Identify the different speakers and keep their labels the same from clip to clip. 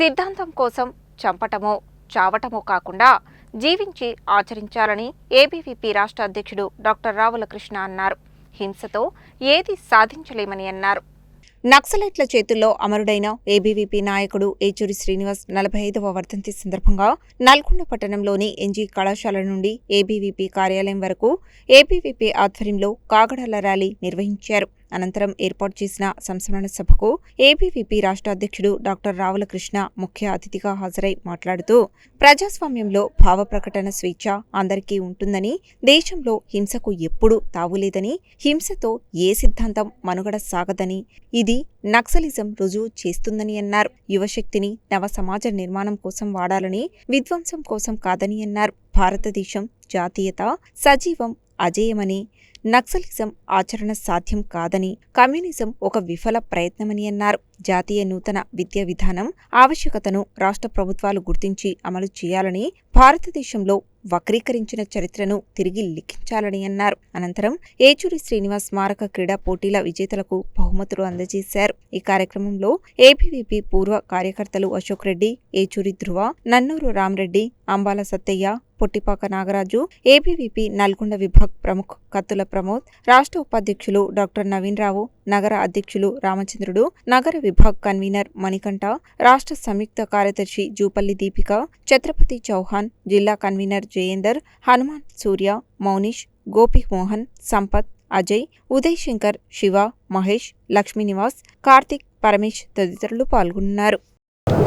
Speaker 1: సిద్ధాంతం కోసం చంపటమో చావటమో కాకుండా జీవించి ఆచరించాలని ఏబీవీపీ రాష్ట్ర అధ్యక్షుడు డాక్టర్ రావుల కృష్ణ అన్నారు. హింసతో ఏది సాధించలేమని అన్నారు. నక్సలైట్ల చేతుల్లో అమరుడైన ఏబీవీపీ నాయకుడు ఏచూరి శ్రీనివాస్ 45వ వర్ధంతి సందర్భంగా నల్గొండ పట్టణంలోని ఎన్జీ కళాశాల నుండి ఏబీవీపీ కార్యాలయం వరకు ఏబీవీపీ ఆధ్వర్యంలో కాగడాల ర్యాలీ నిర్వహించారు. అనంతరం ఏర్పాటు చేసిన సంస్మరణ సభకు ఏబీవీపీ రాష్ట్ర అధ్యక్షుడు డాక్టర్ రావుల కృష్ణ ముఖ్య అతిథిగా హాజరై మాట్లాడుతూ ప్రజాస్వామ్యంలో భావ ప్రకటన స్వేచ్ఛ అందరికీ ఉంటుందని, దేశంలో హింసకు ఎప్పుడూ తావులేదని, హింసతో ఏ సిద్ధాంతం మనుగడ సాగదని, ఇది నక్సలిజం రుజువు చేస్తుందని అన్నారు. యువశక్తిని నవ సమాజ నిర్మాణం కోసం వాడాలని, విధ్వంసం కోసం కాదని అన్నారు. భారతదేశం జాతీయత సజీవం అజేయమని, నక్సలిజం ఆచరణ సాధ్యం కాదని, కమ్యూనిజం ఒక విఫల ప్రయత్నమని అన్నారు. జాతీయ నూతన విద్యా విధానం ఆవశ్యకతను రాష్ట్ర ప్రభుత్వాలు గుర్తించి అమలు చేయాలని, భారతదేశంలో వక్రీకరించిన చరిత్రను తిరిగి లిఖించాలని అన్నారు. అనంతరం ఏచూరి శ్రీనివాస్ స్మారక క్రీడా పోటీల విజేతలకు బహుమతులు అందజేశారు. ఈ కార్యక్రమంలో ఏబీవీపీ పూర్వ కార్యకర్తలు అశోక్ రెడ్డి, ఏచూరి ధ్రువ, నన్నూరు రామరెడ్డి, అంబాల సత్తయ్య, పొట్టిపాక నాగరాజు, ఏబీవీపీ నల్గొండ విభాగ్ ప్రముఖ్ కత్తుల ప్రమోద్, రాష్ట్ర ఉపాధ్యక్షులు డాక్టర్ నవీన్ రావు, నగర అధ్యక్షులు రామచంద్రుడు, నగర విభాగ్ కన్వీనర్ మణికంఠ, రాష్ట్ర సంయుక్త కార్యదర్శి జూపల్లి దీపిక, ఛత్రపతి చౌహాన్, జిల్లా కన్వీనర్ జయేందర్, హనుమాన్ సూర్య, మౌనిష్, గోపి మోహన్, సంపత్, అజయ్, ఉదయ్ శంకర్, శివ, మహేష్, లక్ష్మీనివాస్, కార్తిక్, పరమేష్ తదితరులు పాల్గొన్నారు.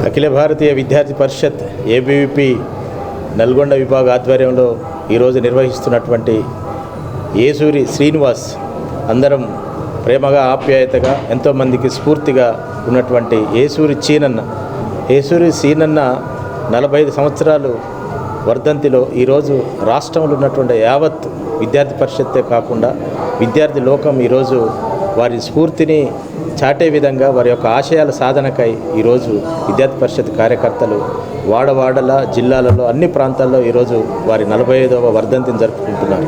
Speaker 2: అఖిల భారతీయ విద్యార్థి పరిషత్ ఏబీవీపీ నల్గొండ విభాగ ఆధ్వర్యంలో ఈరోజు నిర్వహిస్తున్నటువంటి ఏచూరి శ్రీనివాస్ అందరం ప్రేమగా ఆప్యాయతగా ఎంతోమందికి స్ఫూర్తిగా ఉన్నటువంటి ఏచూరి సీనన్న 45 సంవత్సరాలు వర్ధంతిలో ఈరోజు రాష్ట్రంలో ఉన్నటువంటి యావత్ విద్యార్థి పరిషత్తే కాకుండా విద్యార్థి లోకం ఈరోజు వారి స్ఫూర్తిని చాటే విధంగా వారి యొక్క ఆశయాల సాధనకై ఈరోజు విద్యార్థి పరిషత్ కార్యకర్తలు వాడవాడల జిల్లాలలో అన్ని ప్రాంతాల్లో ఈరోజు వారి 45వ వర్ధంతిని జరుపుకుంటున్నారు.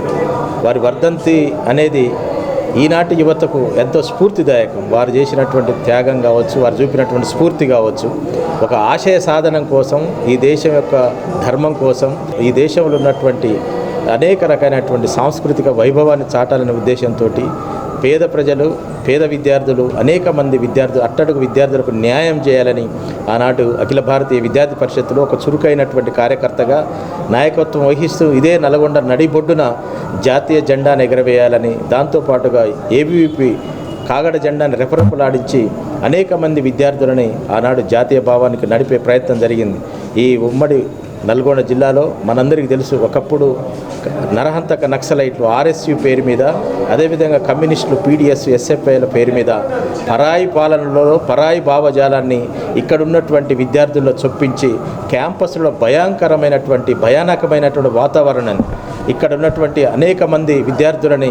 Speaker 2: వారి వర్ధంతి అనేది ఈనాటి యువతకు ఎంతో స్ఫూర్తిదాయకం. వారు చేసినటువంటి త్యాగం కావచ్చు, వారు చూపినటువంటి స్ఫూర్తి కావచ్చు, ఒక ఆశయ సాధనం కోసం, ఈ దేశం యొక్క ధర్మం కోసం, ఈ దేశంలో ఉన్నటువంటి అనేక రకమైనటువంటి సాంస్కృతిక వైభవాన్ని చాటాలనే ఉద్దేశంతో పేద ప్రజలు, పేద విద్యార్థులు, అనేక మంది విద్యార్థులు, అట్టడుగు విద్యార్థులకు న్యాయం చేయాలని ఆనాడు అఖిల భారతీయ విద్యార్థి పరిషత్తులో ఒక చురుకైనటువంటి కార్యకర్తగా నాయకత్వం వహిస్తూ ఇదే నల్గొండ నడిబొడ్డున జాతీయ జెండాను ఎగరవేయాలని, దాంతోపాటుగా ఏబీవీపీ కాగడ జెండాను రెపరెపలాడించి అనేక మంది విద్యార్థులని ఆనాడు జాతీయ భావానికి నడిపే ప్రయత్నం జరిగింది. ఈ ఉమ్మడి నల్గొండ జిల్లాలో మనందరికీ తెలుసు, ఒకప్పుడు నరహంతక నక్సలైట్లు ఆర్ఎస్యు పేరు మీద, అదేవిధంగా కమ్యూనిస్టులు పీడిఎస్ ఎస్ఎఫ్ఐల పేరు మీద పరాయి పాలనలో పరాయి భావజాలాన్ని ఇక్కడ ఉన్నటువంటి విద్యార్థుల్లో చొప్పించి క్యాంపస్లో భయానకమైనటువంటి వాతావరణాన్ని, ఇక్కడ ఉన్నటువంటి అనేక మంది విద్యార్థులని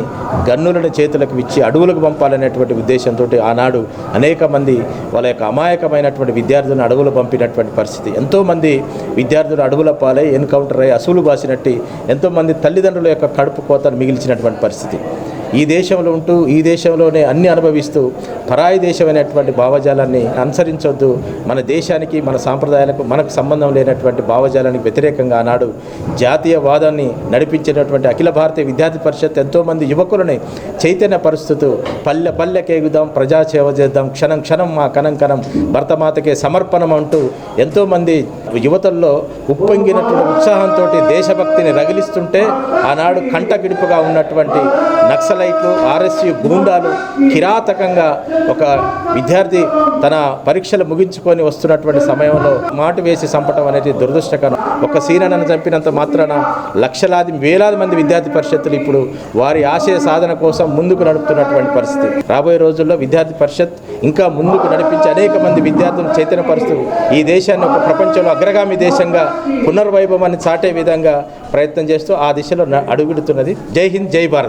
Speaker 2: గన్నులను చేతులకు ఇచ్చి అడవులకు పంపాలనేటువంటి ఉద్దేశంతో ఆనాడు అనేక మంది వాళ్ళ యొక్క అమాయకమైనటువంటి విద్యార్థులను అడవులు పంపినటువంటి పరిస్థితి. ఎంతోమంది విద్యార్థులు అడవుల పాలై ఎన్కౌంటర్ అయ్యి అసూలు బాసినట్టు ఎంతోమంది తల్లిదండ్రుల యొక్క కడుపు కోతను మిగిల్చినటువంటి పరిస్థితి. ఈ దేశంలో ఉంటూ ఈ దేశంలోనే అన్ని అనుభవిస్తూ పరాయి దేశమైనటువంటి భావజాలాన్ని అనుసరించొద్దు, మన దేశానికి మన సాంప్రదాయాలకు మనకు సంబంధం లేనటువంటి భావజాలానికి వ్యతిరేకంగా ఆనాడు జాతీయవాదాన్ని నడిపించినటువంటి అఖిల భారతీయ విద్యార్థి పరిషత్ ఎంతోమంది యువకులని చైతన్యపరుస్తూ పల్లె పల్లెకేగుదాం, ప్రజాసేవ చేద్దాం, క్షణం క్షణం మా కణం కణం భరతమాతకే సమర్పణం అంటూ ఎంతోమంది యువతల్లో ఉప్పొంగినటువంటి ఉత్సాహంతో దేశభక్తిని రగిలిస్తుంటే ఆనాడు కంటగిడుపుగా ఉన్నటువంటి నక్సలైట్లు, ఆర్ఎస్యు గూండాలు కిరాతకంగా ఒక విద్యార్థి తన పరీక్షలు ముగించుకొని వస్తున్నటువంటి సమయంలో మాటు వేసి చంపటం అనేది దురదృష్టకరం. ఒక సీనన్నను చంపినంత మాత్రాన లక్షలాది వేలాది మంది విద్యార్థి పరిషత్తులు ఇప్పుడు వారి ఆశయ సాధన కోసం ముందుకు నడుపుతున్నటువంటి పరిస్థితి. రాబోయే రోజుల్లో విద్యార్థి పరిషత్ ఇంకా ముందుకు నడిపించి అనేక మంది విద్యార్థులను చైతన్యపరుస్తూ ఈ దేశాన్ని ఒక ప్రపంచంలో అగ్రగామి దేశంగా పునర్వైభవాన్ని చాటే విధంగా ప్రయత్నం చేస్తూ ఆ దిశలో అడుగుడుతున్నది. జై హింద్, జై భారత్.